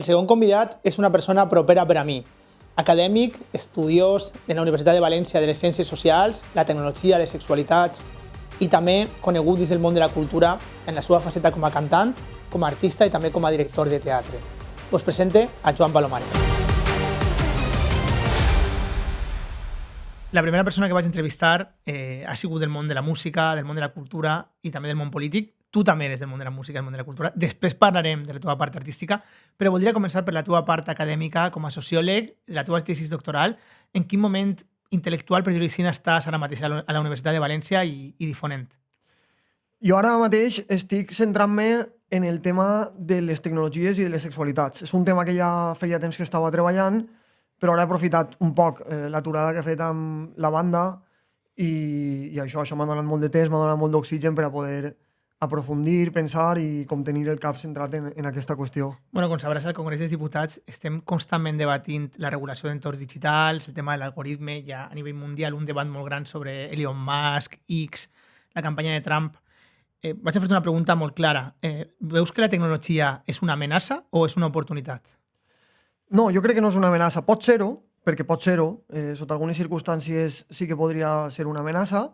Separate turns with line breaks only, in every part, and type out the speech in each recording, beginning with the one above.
El segon convidat és una persona propera per a mi. Acadèmic, estudiós de la Universitat de València de les Ciències Socials, la Tecnologia, les Sexualitats i també conegut dins del món de la cultura en la seva faceta com a cantant, com a artista i també com a director de teatre. Us presente a Joan Palomares. La primera persona que vaig entrevistar ha sigut del món de la música, del món de la cultura i també del món polític. Tu també eres del món de la música, del món de la cultura. Després parlarem de la teva part artística, però voldria començar per la teva part acadèmica com a sociòleg, la teva tesi doctoral. En quin moment intel·lectual, per dir-ho així, estàs ara mateix a la Universitat de València i difonent?
Jo ara mateix estic centrant-me en el tema de les tecnologies i de les sexualitats. És un tema que ja feia temps que estava treballant, però ara he aprofitat un poc l'aturada que he fet amb la banda i això m'ha donat molt de temps, m'ha donat molt d'oxigen per a poder aprofundir, pensar i com tenir el cap centrat en aquesta qüestió.
Bueno, com sabràs, al Congrés dels Diputats estem constantment debatint la regulació d'entorns digitals, el tema de l'algoritme, hi ha a nivell mundial un debat molt gran sobre Elon Musk, X, la campanya de Trump. Vaig a fer una pregunta molt clara. Veus que la tecnologia és una amenaça o és una oportunitat?
No, jo crec que no és una amenaça. Pot ser-ho, perquè pot ser-ho. Sota algunes circumstàncies sí que podria ser una amenaça,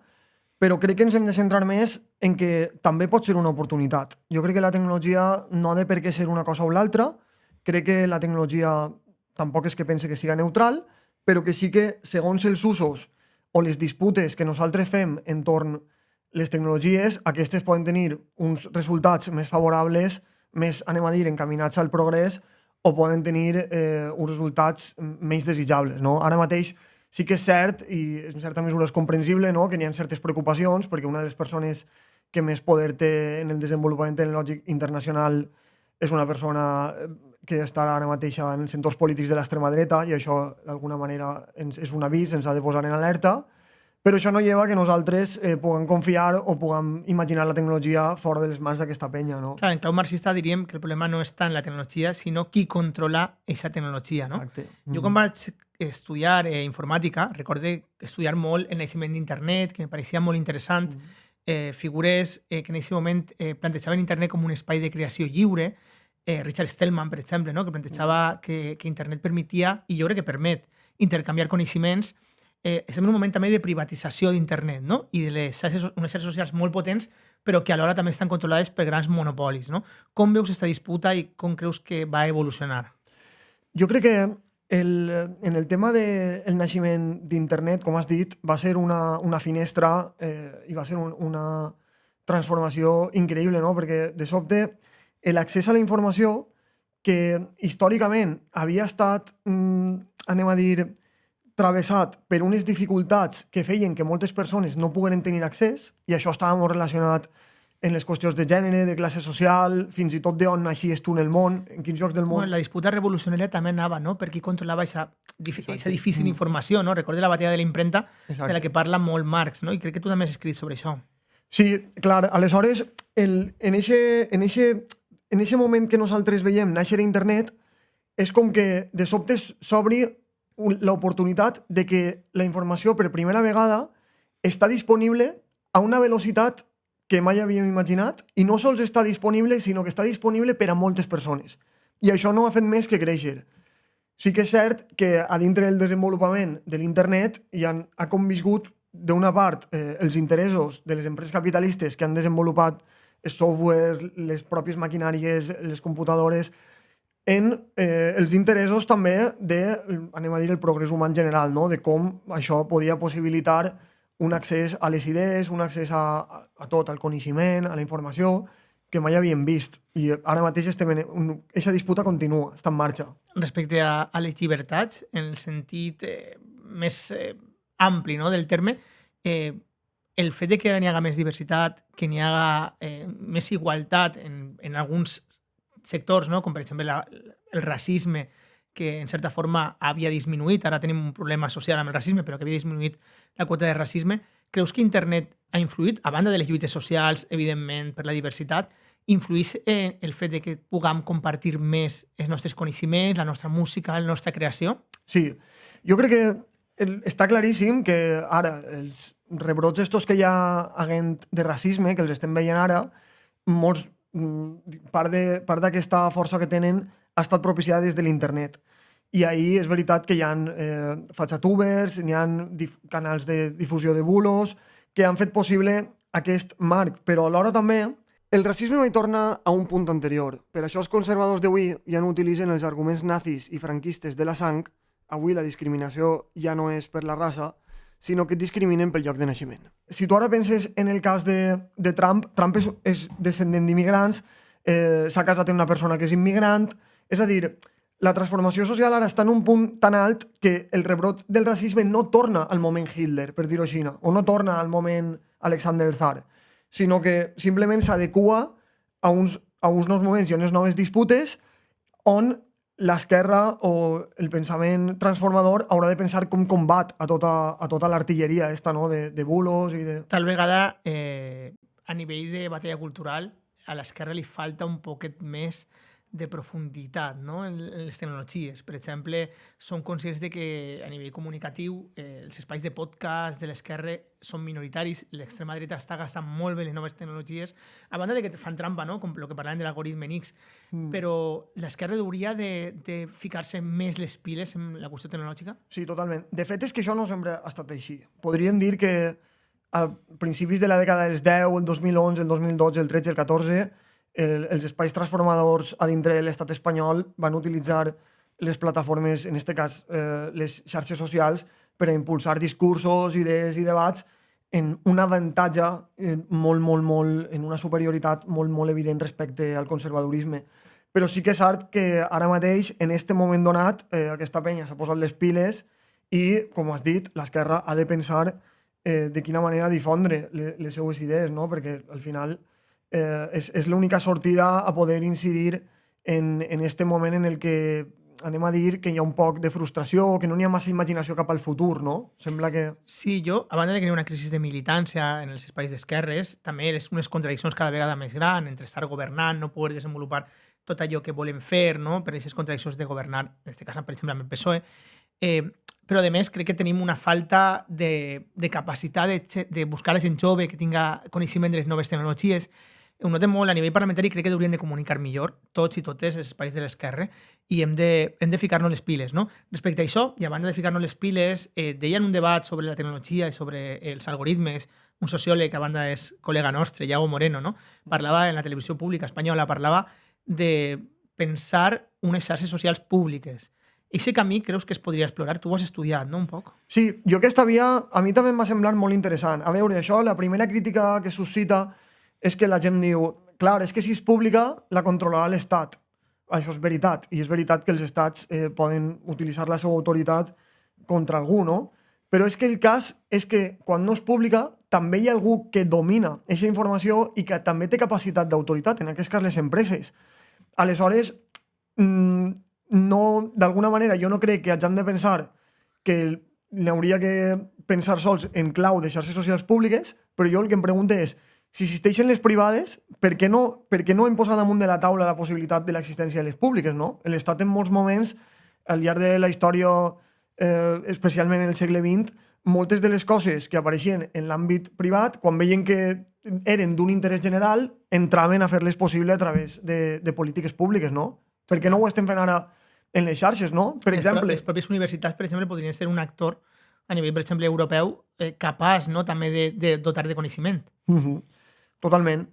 però crec que ens hem de centrar més en que també pot ser una oportunitat. Jo crec que la tecnologia no ha de per què ser una cosa o l'altra. Crec que la tecnologia tampoc és que pense que siga neutral, però que sí que, segons els usos o les disputes que nosaltres fem entorn les tecnologies, aquestes poden tenir uns resultats més favorables, més, anem a dir, encaminats al progrés, o poden tenir uns resultats menys desitjables. No? Ara mateix sí que és cert, i en certa mesura és comprensible, no? que n'hi ha certes preocupacions, perquè una de les persones que més poder té en el desenvolupament tecnològic internacional és una persona que està ara mateix en els entorns polítics de l'extrema dreta, i això d'alguna manera és un avís, ens ha de posar en alerta, però això no lleva que nosaltres puguem confiar o puguem imaginar la tecnologia fora de les mans d'aquesta penya. No?
Clar, en clau marxista diríem que el problema no està en la tecnologia, sinó qui controla aquesta tecnologia. No?
Exacte.
Jo quan vaig estudiar informàtica, recorde estudiar molt el naixement d'internet, que me pareixia molt interessant, figures que en aquest moment plantejaven internet com un espai de creació lliure, Richard Stallman, per exemple, no? que plantejava que internet permetia, i jo crec que permet, intercanviar coneixements. Estem en un moment també de privatització d'internet, no? I de unes xarxes socials molt potents, però que alhora també estan controlades per grans monopolis. No? Com veus aquesta disputa i com creus que va evolucionar?
Jo crec que en el tema del naixement d'internet, com has dit, va ser una finestra i va ser una transformació increïble, no? Perquè de sobte l'accés a la informació, que històricament havia estat, anem a dir, travessat per unes dificultats que feien que moltes persones no pogueren tenir accés, i això estava molt relacionat en les qüestions de gènere, de classe social, fins i tot d'on naixies tu en el món, en quins llocs del món.
Bueno, la disputa revolucionària també anava, no? Per qui controlava aquesta difícil informació, no? Recorde la batalla de la impremta, de la que parla molt Marx, no? I crec que tu també has escrit sobre això.
Sí, clar. Aleshores, en eixe moment que nosaltres veiem néixer internet, és com que de sobte s'obri l'oportunitat de que la informació per primera vegada està disponible a una velocitat que mai havíem imaginat, i no sols està disponible, sinó que està disponible per a moltes persones. I això no ha fet més que créixer. Sí que és cert que a dintre del desenvolupament de l'internet ha conviscut, d'una part, els interessos de les empreses capitalistes que han desenvolupat els softwares, les pròpies maquinàries, les computadores, en els interessos també de, anem a dir, el progrés humà en general, no? De com això podia possibilitar un accés a les idees, un accés a tot, al coneixement, a la informació, que mai havíem vist. I ara mateix aquesta disputa continua, està en marxa.
Respecte a les llibertats, en el sentit més ampli, no, del terme, el fet de que n'hi haga més diversitat, que n'hi haga més igualtat en alguns sectors, no? Com per exemple el racisme, que en certa forma havia disminuït, ara tenim un problema social amb el racisme, però que havia disminuït la quota de racisme. Creus que internet ha influït, a banda de les lluites socials, evidentment, per la diversitat, influïx en el fet de que puguem compartir més els nostres coneixements, la nostra música, la nostra creació?
Sí, jo crec que està claríssim que ara els rebrots estos que hi ha haguent de racisme, que els estem veient ara, molts part d'aquesta força que tenen ha estat propiciada des de l'internet. I ahir és veritat que hi ha fachatubers, hi ha canals de difusió de bulos que han fet possible aquest marc, però alhora també el racisme mai torna a un punt anterior. Per això els conservadors d'avui ja no utilitzen els arguments nazis i franquistes de la sang. Avui la discriminació ja no és per la raça, sinó que et discriminen pel lloc de naixement. Si tu ara penses en el cas de Trump, Trump és descendent d'immigrants, s'ha casat amb una persona que és immigrant, és a dir, la transformació social ara està en un punt tan alt que el rebrot del racisme no torna al moment Hitler, per dir-ho així, o no torna al moment Alexander Tsar, sinó que simplement s'adequa a uns nous moments i a unes noves disputes on l'esquerra o el pensament transformador haurà de pensar com combat a tota l'artilleria esta, no? de bulos i de...
Tal vegada, a nivell de batalla cultural, a l'esquerra li falta un poquet més de profunditat, no? en les tecnologies. Per exemple, som conscients de que a nivell comunicatiu els espais de podcast de l'esquerra són minoritaris, l'extrema dreta està gastant molt bé les noves tecnologies, a banda de que fan trampa, no? Com el que parlàvem de l'algoritme X, però l'esquerra hauria de ficar-se més les piles en la qüestió tecnològica?
Sí, totalment. De fet, és que això no sempre ha estat així. Podríem dir que a principis de la dècada dels 10, el 2011, el 2012, el 13, el 14, els espais transformadors a dintre de l'estat espanyol van utilitzar les plataformes, en aquest cas les xarxes socials, per a impulsar discursos, idees i debats en un avantatge molt, en una superioritat molt evident respecte al conservadorisme. Però sí que és cert que ara mateix, en aquest moment donat, aquesta penya s'ha posat les piles i, com has dit, l'esquerra ha de pensar de quina manera difondre les seues idees, no? Perquè al final és l'única sortida a poder incidir en este moment en el que anem a dir que hi ha un poc de frustració o que no n'hi ha massa imaginació cap al futur, no? Sembla que...
Sí, jo, a banda de que hi ha una crisi de militància en els espais d'esquerres, també és unes contradiccions cada vegada més grans entre estar governant, no poder desenvolupar tot allò que volen fer, no? Per aquestes contradiccions de governar, en aquest cas, per exemple, amb el PSOE. Però, a més, crec que tenim una falta de capacitat de buscar la gent jove que tinga coneixement de les noves tecnologies. Ho notem molt a nivell parlamentari, crec que haurien de comunicar millor tots i totes els espais de l'esquerra i hem de ficar-nos les piles, no? Respecte a això, i a banda de ficar-nos les piles, deien un debat sobre la tecnologia i sobre els algoritmes, un sociòleg que a banda és col·lega nostre, Iago Moreno, no? Parlava en la televisió pública espanyola, parlava de pensar unes xarxes socials públiques. Aquest camí creus que es podria explorar? Tu ho has estudiat, no? Un poc?
Sí, jo aquesta via a mi també em va semblar molt interessant. A veure, això, la primera crítica que suscita és que la gent diu, clar, és que si és pública la controlarà l'Estat. Això és veritat, i és veritat que els estats poden utilitzar la seva autoritat contra algú, no? Però és que el cas és que quan no és pública també hi ha algú que domina aquesta informació i que també té capacitat d'autoritat, en aquest cas les empreses. Aleshores, no, d'alguna manera jo no crec que hagin de pensar que n'hauria que pensar sols en clau de xarxes socials públiques, però jo el que em pregunto és, si existeixen les privades, per què no hem posat damunt de la taula la possibilitat de l'existència de les públiques, no? L'Estat en molts moments, al llarg de la història, especialment en el segle XX, moltes de les coses que apareixien en l'àmbit privat, quan veien que eren d'un interès general, entraven a fer-les possible a través de polítiques públiques, no? Per què no ho estem fent ara en les xarxes, no? Per exemple...
Les pròpies universitats, per exemple, podrien ser un actor a nivell, per exemple, europeu, capaç, no?, també de dotar de coneixement.
Totalment.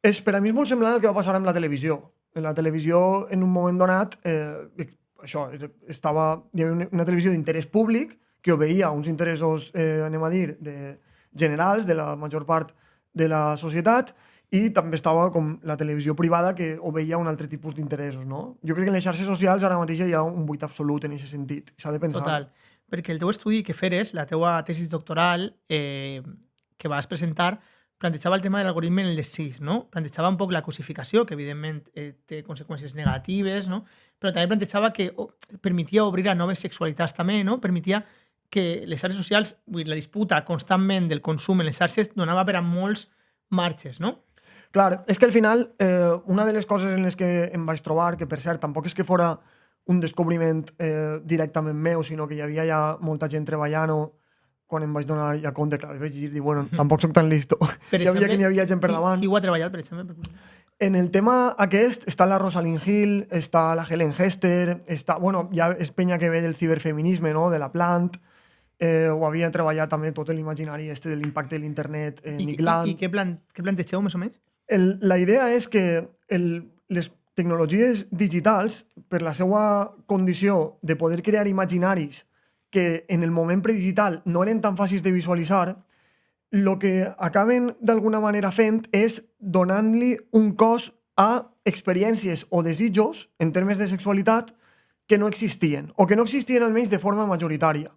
Per a mi és molt semblant al que va passar amb la televisió. En la televisió, en un moment donat, hi havia una televisió d'interès públic que obeïa uns interessos, anem a dir, generals de la major part de la societat, i també estava com la televisió privada que obeïa un altre tipus d'interessos, no? Jo crec que en les xarxes socials ara mateix hi ha un buit absolut en aquest sentit. S'ha de pensar.
Total. Perquè el teu estudi que feres, la teua tesis doctoral que vas presentar, plantejava el tema de l'algoritme en el desig, no? Plantejava un poc la cosificació, que evidentment té conseqüències negatives, no? Però també plantejava que permetia obrir a noves sexualitats també, no? Permetia que les xarxes socials, la disputa constantment del consum en les xarxes donava per a molts marges, no?
Clar, és que al final una de les coses en les que em vaig trobar, que per cert tampoc és que fora un descobriment directament meu, sinó que hi havia ja molta gent treballant-ho, quan em vaig donar ja compte, clar, vaig dir, bueno, tampoc soc tan listo. Ja havia que n'hi havia gent per davant.
Qui ho ha treballat, per exemple?
En el tema aquest està la Rosalind Hill, està la Helen Hester, ja és penya que ve del ciberfeminisme, no? De la Plant, ho havia treballat també tot l'imaginari de l'impacte de l'internet, Nick Land.
I què plantegeu, més o menys?
La idea és que les tecnologies digitals, per la seva condició de poder crear imaginaris que en el moment predigital no eren tan fàcils de visualitzar, el que acaben d'alguna manera fent és donant-li un cos a experiències o desitjos en termes de sexualitat que no existien, o que no existien almenys de forma majoritària.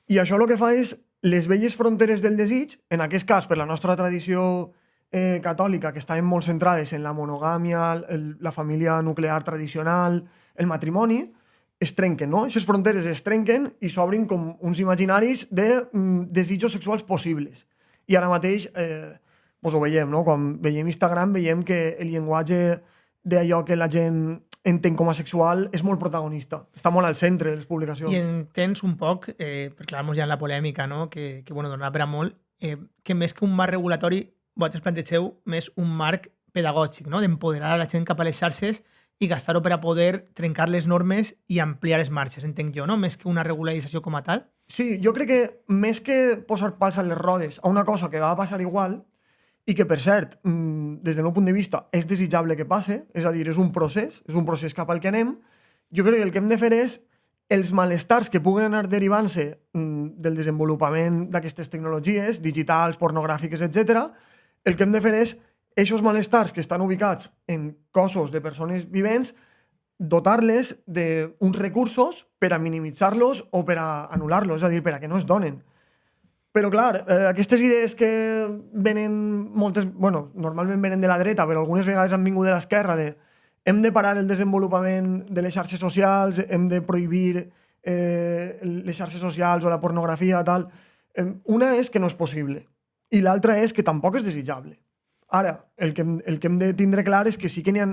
I això el que fa és les velles fronteres del desig, en aquest cas per la nostra tradició catòlica, que estaven molt centrades en la monogàmia, la família nuclear tradicional, el matrimoni, es trenquen, no? Aquestes fronteres es trenquen i s'obrin com uns imaginaris de desitjos sexuals possibles. I ara mateix ho veiem, no? Quan veiem Instagram veiem que el llenguatge d'allò que la gent entén com a sexual és molt protagonista. Està molt al centre de les publicacions.
I entens un poc, perquè clar, ja en la polèmica, no? que donarà per a molt, que més que un marc regulatori, vosaltres plantegeu més un marc pedagògic, no? D'empoderar a la gent cap a les xarxes i gastar-ho per a poder trencar les normes i ampliar les marxes, entenc jo, no? Més que una regularització com a tal.
Sí, jo crec que més que posar pals a les rodes a una cosa que va passar igual i que, per cert, des del meu punt de vista, és desitjable que passe, és a dir, és un procés cap al que anem, jo crec que el que hem de fer és els malestars que puguen anar derivant-se del desenvolupament d'aquestes tecnologies digitals, pornogràfiques, etc., el que hem de fer és aquests malestars que estan ubicats en cossos de persones vivents, dotar-les d'uns recursos per a minimitzar-los o per a anul·lar-los, és a dir, per a que no es donen. Però, clar, aquestes idees que venen normalment venen de la dreta, però algunes vegades han vingut de l'esquerra, hem de parar el desenvolupament de les xarxes socials, hem de prohibir les xarxes socials o la pornografia, tal. Una és que no és possible i l'altra és que tampoc és desitjable. Ara, el que hem de tindre clar és que sí que n'hi ha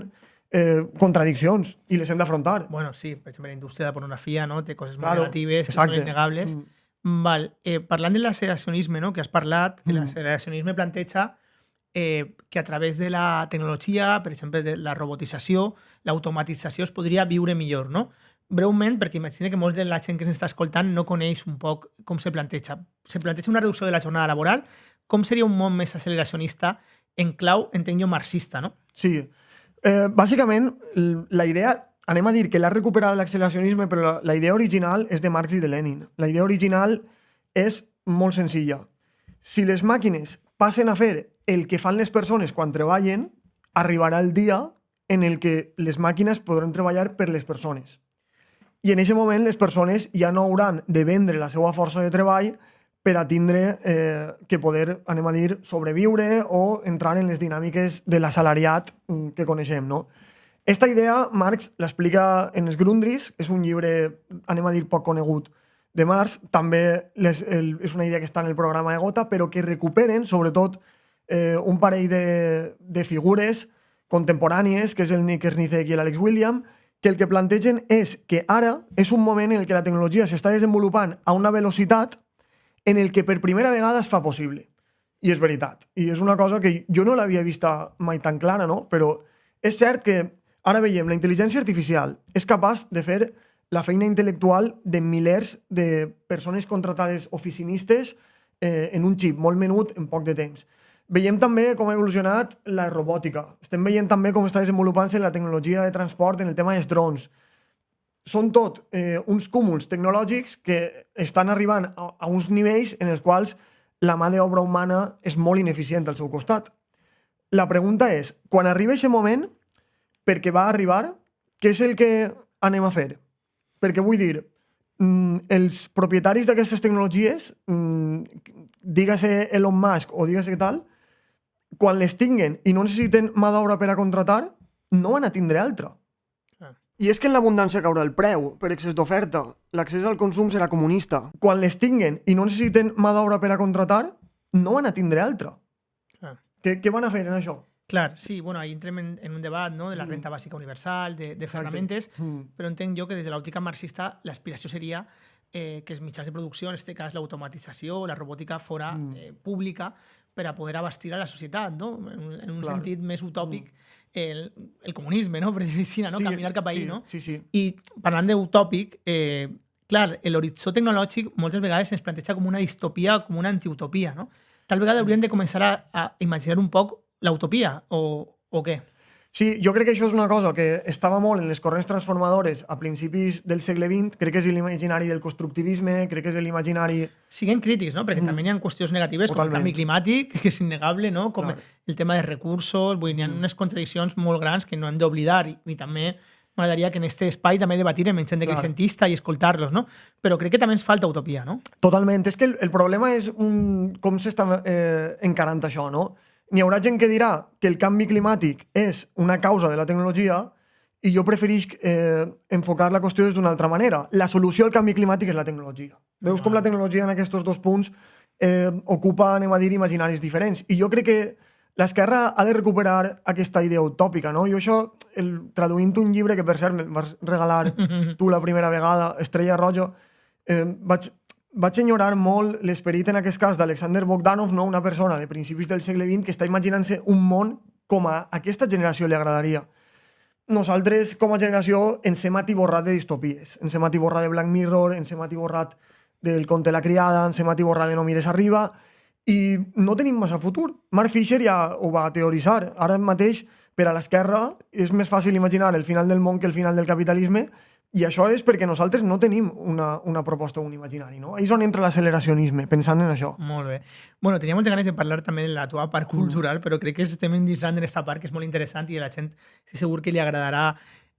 contradiccions i les hem d'afrontar.
Bueno, sí, per exemple, la indústria de la pornografia, no? Té coses molt negatives,
exacte.
Que són innegables. Val. Parlant de l'acceleracionisme, no? Que has parlat, l'acceleracionisme planteja que a través de la tecnologia, per exemple, de la robotització, l'automatització es podria viure millor, no? Breument, perquè imagina que molts de la gent que s'està escoltant no coneix un poc com se planteja. Se planteja una reducció de la jornada laboral. Com seria un món més acceleracionista en clau, entenc jo, marxista, no?
Sí. Bàsicament, la idea... Anem a dir que l'ha recuperat l'acceleracionisme, però la idea original és de Marx i de Lenin. La idea original és molt senzilla. Si les màquines passen a fer el que fan les persones quan treballen, arribarà el dia en el que les màquines podran treballar per les persones. I en aquest moment les persones ja no hauran de vendre la seva força de treball per a tindre que poder, anem a dir, sobreviure o entrar en les dinàmiques de l'assalariat que coneixem, no? Esta idea, Marx l'explica en els Grundrisse, és un llibre, anem a dir, poc conegut de Marx, també és una idea que està en el programa de Gotha, però que recuperen, sobretot, un parell de figures contemporànies, que és el Nick Srnicek i l'Alex William, que el que plantegen és que ara és un moment en el que la tecnologia s'està desenvolupant a una velocitat en el que per primera vegada es fa possible. I és veritat. I és una cosa que jo no l'havia vista mai tan clara, no? Però és cert que ara veiem, la intel·ligència artificial és capaç de fer la feina intel·lectual de milers de persones contratades oficinistes en un xip molt menut en poc de temps. Veiem també com ha evolucionat la robòtica. Estem veient també com està desenvolupant-se la tecnologia de transport en el tema dels drons. Són tot uns cúmuls tecnològics que estan arribant a uns nivells en els quals la mà d'obra humana és molt ineficient al seu costat. La pregunta és, quan arriba aquest moment, perquè va arribar, què és el que anem a fer? Perquè vull dir, els propietaris d'aquestes tecnologies, digue-se Elon Musk o digue-se tal, quan les tinguen i no necessiten mà d'obra per a contratar, no van a tindre altra. I és que en l'abundància caurà el preu, per excés d'oferta. L'accés al consum serà comunista. Quan les tinguen i no necessiten mà d'obra per a contratar, no van a tindre altra. Què van a fer en això?
Clar, sí, bueno, ahí entrem en un debat, no?, de la renta bàsica universal, de ferramentes, però entenc jo que des de l'òptica marxista l'aspiració seria que els mitjans de producció, en aquest cas l'automatització, la robòtica, fora pública per a poder abastir a la societat, no?, en un sentit més utòpic el comunisme, no? Per dir-ho així, no?
Sí,
Caminar cap ahí,
sí,
no?
sí, sí.
I parlant d'utòpic, clar, l'horitzó tecnològic moltes vegades ens planteja com una distopia, com una antiutopia, no? Tal vegada hauríem de començar a imaginar un poc l'utopia, o què?
Sí, jo crec que això és una cosa que estava molt en les corrents transformadores a principis del segle XX. Crec que és l'imaginari del constructivisme, crec que és l'imaginari...
Siguem crítics, no? Perquè també hi ha qüestions negatives com el
Totalment.
canvi climàtic, que és innegable, no? Com
Clar.
el tema de recursos, vull dir, hi ha unes contradiccions molt grans que no hem d'oblidar i també m'agradaria que en aquest espai també debatirem amb gent de
Clar.
cientista i escoltar-los, no? Però crec que també ens falta utopia, no?
Totalment. És que el problema és com s'està encarant això, no? N'hi haurà gent que dirà que el canvi climàtic és una causa de la tecnologia i jo preferisc enfocar la qüestió d'una altra manera. La solució al canvi climàtic és la tecnologia. Veus com la tecnologia en aquests dos punts ocupa, anem a dir, imaginaris diferents. I jo crec que l'esquerra ha de recuperar aquesta idea utòpica, no? Jo això, traduint un llibre que per cert me'l vas regalar tu la primera vegada, Estrella Roja, vaig enyorar molt l'esperit, en aquest cas, d'Alexander Bogdanov, no? Una persona de principis del segle XX que està imaginant-se un món com a aquesta generació li agradaria. Nosaltres, com a generació, ens hem atiborrat de distopies. Ens hem atiborrat de Black Mirror, ens hem atiborrat del conte La criada, ens hem atiborrat de No mires arriba, i no tenim massa futur. Mark Fisher ja ho va teoritzar. Ara mateix, per a l'esquerra, és més fàcil imaginar el final del món que el final del capitalisme, i això és perquè nosaltres no tenim una proposta o un imaginari, no? Ahí és on entra l'acceleracionisme, pensant en això.
Molt bé. Bueno, tenia moltes ganes de parlar també de la teva part cultural, però crec que estem endinsant en aquesta part que és molt interessant i a la gent estic segur que li agradarà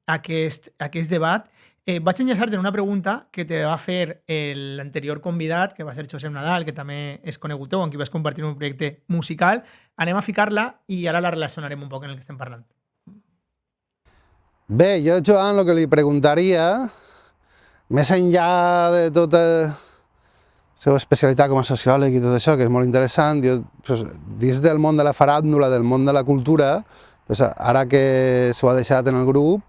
aquest debat. Vaig enllaçar-te en una pregunta que te va fer l'anterior convidat, que va ser Josep Nadal, que també és conegut teu, amb qui vas compartir un projecte musical. Anem a ficar-la i ara la relacionarem un poc en el que estem parlant.
Bé, jo, Joan, el que li preguntaria, més enllà de tota la seva especialitat com a sociòleg i tot això, que és molt interessant, jo, pues, dins del món de la faràndula, del món de la cultura, pues, ara que s'ho ha deixat en el grup,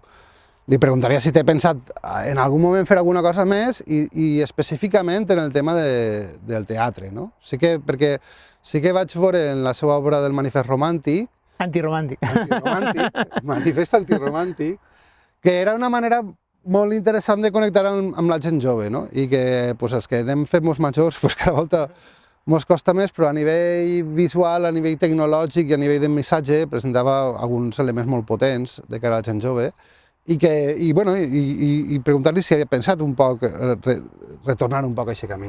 li preguntaria si té pensat en algun moment fer alguna cosa més i específicament en el tema del teatre, no? Perquè sí que vaig veure en la seva obra del Manifest Romàntic, Manifest Antiromàntic, que era una manera molt interessant de connectar amb la gent jove, no? I que pues, els que anem fent molts majors, pues, cada volta ens costa més, però a nivell visual, a nivell tecnològic i a nivell de missatge presentava alguns elements molt potents de cara a la gent jove i preguntar-li si havia pensat un poc, retornar un poc a aquest camí.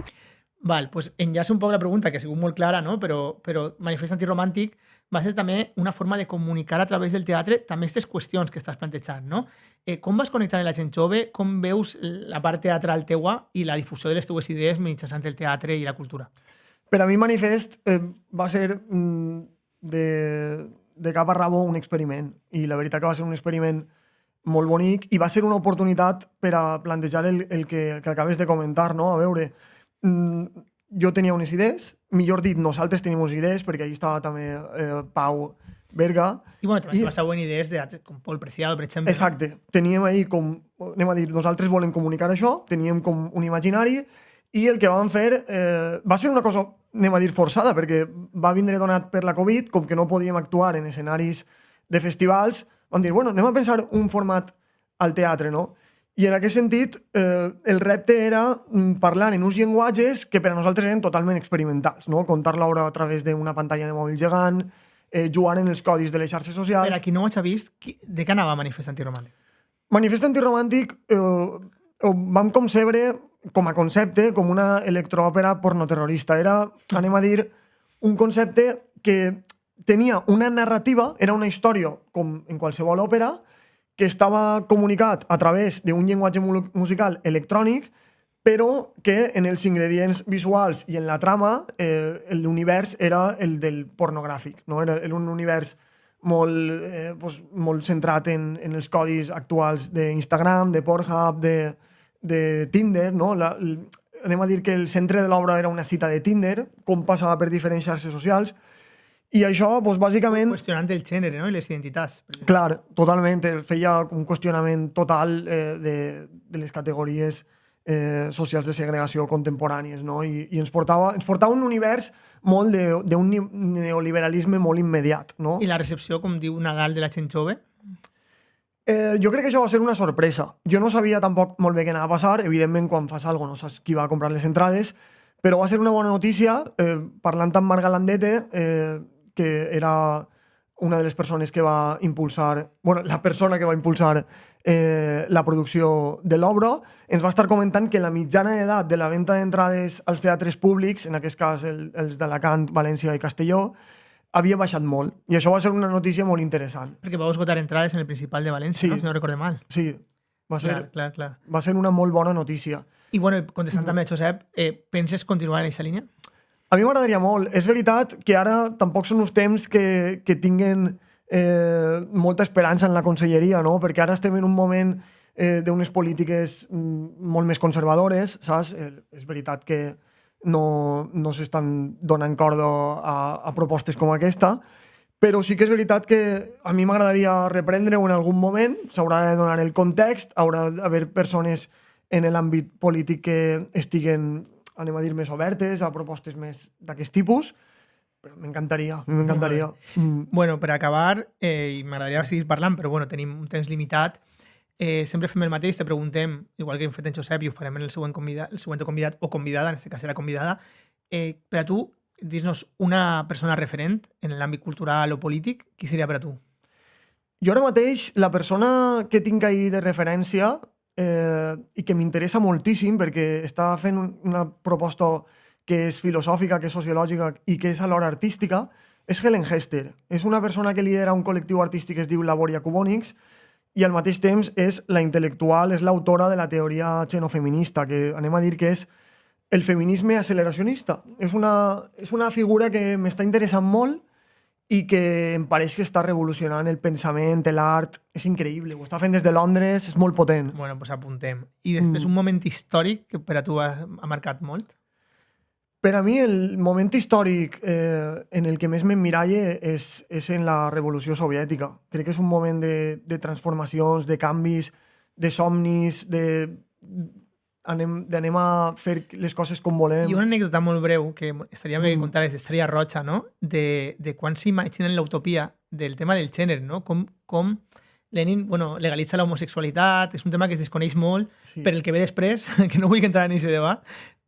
Val, doncs enllaça un poc la pregunta, que ha sigut molt clara, no? Però Manifest Antiromàntic va ser també una forma de comunicar a través del teatre també aquestes qüestions que estàs plantejant, no? Com vas connectar amb la gent jove? Com veus la part teatral teua i la difusió de les teues idees mitjançant el teatre i la cultura?
Per a mi Manifest va ser de cap a rabo un experiment, i la veritat que va ser un experiment molt bonic i va ser una oportunitat per a plantejar el que acabes de comentar, no? A veure, jo tenia unes idees, millor dit, nosaltres tenim unes idees, perquè allà estava també Pau Berga.
I bueno, també es basaven en idees com Pol Preciado, per exemple.
Exacte. Teníem ahí com, anem a dir, nosaltres volem comunicar això, teníem com un imaginari, i el que vam fer va ser una cosa, anem a dir, forçada, perquè va vindre donat per la Covid, com que no podíem actuar en escenaris de festivals, vam dir, bueno, anem a pensar un format al teatre, no? I en aquest sentit, el repte era parlar en uns llenguatges que per a nosaltres eren totalment experimentals, no? Contar l'obra a través d'una pantalla de mòbil gegant, jugar en els codis de les xarxes socials...
Per a qui no ho ha vist, de què anava Manifest Antiromàntic?
Manifest Antiromàntic ho vam concebre com a concepte, com una electroòpera pornoterrorista. Era, anem a dir, un concepte que tenia una narrativa, era una història, com en qualsevol òpera, que estava comunicat a través d'un llenguatge musical electrònic, però que en els ingredients visuals i en la trama l'univers era el del pornogràfic, no? Era un univers molt centrat en els codis actuals d'Instagram, de Pornhub, de Tinder, no? Anem a dir que el centre de l'obra era una cita de Tinder, com passava per diferents xarxes socials, i això, doncs, bàsicament...
Qüestionant el gènere, no? I les identitats.
Clar, totalment. Feia un qüestionament total de les categories socials de segregació contemporànies, no? I ens portava un univers molt d'un neoliberalisme molt immediat, no?
I la recepció, com diu Nadal, de la gent jove?
Jo crec que això va ser una sorpresa. Jo no sabia tampoc molt bé què anava a passar. Evidentment, quan fas alguna cosa no saps qui va a comprar les entrades, però va ser una bona notícia. Parlant amb Marc Galandete, que era una de les persones que va impulsar, bueno, la persona que va impulsar la producció de l'obra, ens va estar comentant que la mitjana d'edat de la venda d'entrades als teatres públics, en aquest cas els d'Alacant, València i Castelló, havia baixat molt. I això va ser una notícia molt interessant.
Perquè vau esgotar entrades en el Principal de València,
Sí.
no? Si no recorde mal.
Sí, va ser,
Clar.
va ser una molt bona notícia.
I bueno, contestant també a Josep, penses continuar en aquesta línia?
A mi m'agradaria molt. És veritat que ara tampoc són uns temps que tinguen molta esperança en la conselleria, no? Perquè ara estem en un moment d'unes polítiques molt més conservadores, saps? És veritat que no s'estan donant corda a propostes com aquesta, però sí que és veritat que a mi m'agradaria reprendre-ho en algun moment. S'haurà de donar el context, haurà d'haver persones en l'àmbit polític que estiguen, anem a dir, més obertes a propostes més d'aquest tipus, però m'encantaria.
Bueno, per acabar, i m'agradaria seguir parlant, però bueno, tenim un temps limitat, sempre fem el mateix, te preguntem, igual que hem fet en Josep i ho farem en el següent convidat o convidada, en aquest cas era convidada, per a tu, dir-nos una persona referent en l'àmbit cultural o polític, qui seria per a tu?
Jo ara mateix, la persona que tinc ahir de referència i que m'interessa moltíssim perquè està fent una proposta que és filosòfica, que és sociològica i que és alhora artística, és Helen Hester. És una persona que lidera un col·lectiu artístic que es diu Laboria Cubonics i al mateix temps és la intel·lectual, és l'autora de la teoria xenofeminista, que anem a dir que és el feminisme acceleracionista. És una figura que m'està interessant molt i que em pareix que està revolucionant el pensament, l'art. És increïble, ho està fent des de Londres, és molt potent.
Bueno, doncs apuntem. I després un moment històric que per a tu ha marcat molt?
Per a mi el moment històric en el que més m'emmiralle és en la Revolució Soviètica. Crec que és un moment de transformacions, de canvis, de somnis, d'anem a fer les coses com volem.
I una anècdota molt breu que estaria bé contar és d'Estrella Roja, no? De quan s'imaginen l'utopia del tema del gènere, no? Com Lenin legalitza l'homosexualitat, és un tema que es desconeix molt per el que ve després, que no vull entrar en aquest debat,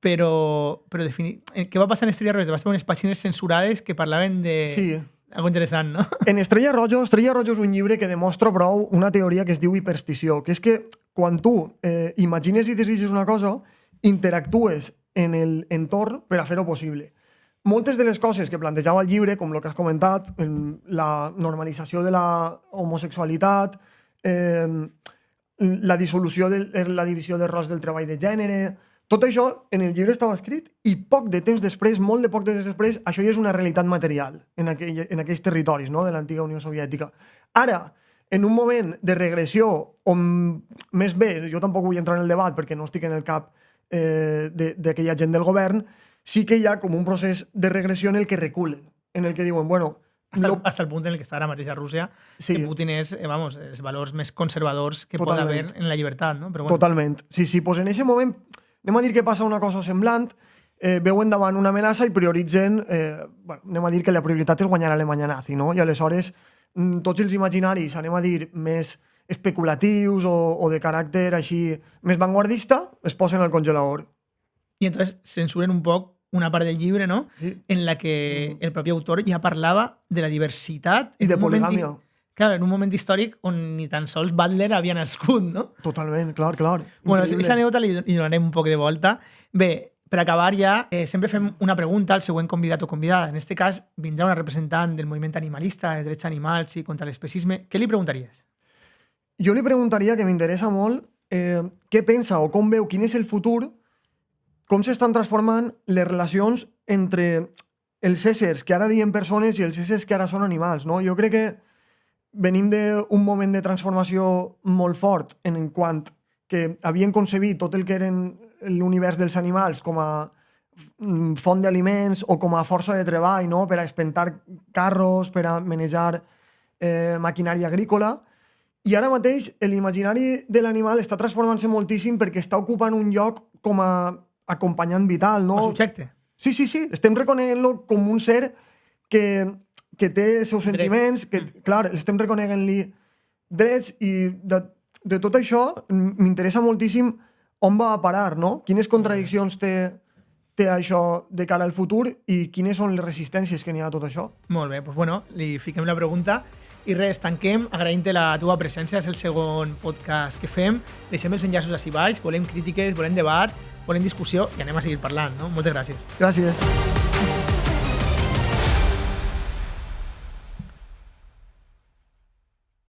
però què va passar en Estrella Roja? Va ser unes pàgines censurades que parlaven de...
Sí.
Algo interessant, no?
En Estrella Roja és un llibre que demostra prou una teoria que es diu hiperstició, que és que quan tu imagines i desitges una cosa, interactues en l'entorn per a fer-ho possible. Moltes de les coses que plantejava el llibre, com el que has comentat, la normalització de la homosexualitat, la dissolució de la divisió de rols del treball de gènere... Tot això en el llibre estava escrit i poc de temps després, molt de poc de temps després, això ja és una realitat material en aquells territoris, no?, de l'antiga Unió Soviètica. Ara, en un moment de regressió on, més bé, jo tampoc vull entrar en el debat perquè no estic en el cap d'aquella gent del govern, sí que hi ha com un procés de regressió en el que reculen, en el que diuen, bueno...
Hasta el punt en el que està ara mateix a Rússia, que Putin és, els valors més conservadors que pot haver en la llibertat, no? Però bueno.
Totalment. Sí, pues en aquest moment... Anem a dir que passa una cosa semblant, veuen davant una amenaça i prioritzen, anem a dir que la prioritat és guanyar a Alemanya nazi, no? I aleshores tots els imaginaris, anem a dir, més especulatius o de caràcter així més vanguardista, es posen al congelador.
I entonces censuren un poc una part del llibre, no?
Sí.
En la que el propi autor ja parlava de la diversitat.
I de poligàmia.
Claro, en un moment històric on ni tan sols Butler havia nascut, no?
Totalment, clar.
Bueno, aquesta anècdota li donarem un poc de volta. Bé, per acabar ja, sempre fem una pregunta al següent convidat o convidada. En aquest cas, vindrà una representant del moviment animalista, de drets animals i contra l'especisme. Què li preguntaries?
Jo li preguntaria, que m'interessa molt, què pensa o com veu, quin és el futur, com s'estan transformant les relacions entre els éssers que ara diem persones i els éssers que ara són animals, no? Jo crec que venim d'un moment de transformació molt fort en quant que havien concebit tot el que eren l'univers dels animals com a font d'aliments o com a força de treball, no? Per a espentar carros, per a manejar maquinària agrícola. I ara mateix l'imaginari de l'animal està transformant-se moltíssim perquè està ocupant un lloc com a acompanyant vital, no?
Com a subjecte.
Sí. Estem reconeguent-lo com un ser que té els seus sentiments, que, clar, estem reconeguent-li drets i de tot això m'interessa moltíssim on va a parar, no? Quines contradiccions té això de cara al futur i quines són les resistències que n'hi ha a tot això.
Molt bé, doncs bueno, li fiquem la pregunta i res, tanquem agraint-te la teva presència, és el segon podcast que fem, deixem els enllaços ací baix, volem crítiques, volem debat, volem discussió i anem a seguir parlant, no? Moltes gràcies.
Gràcies.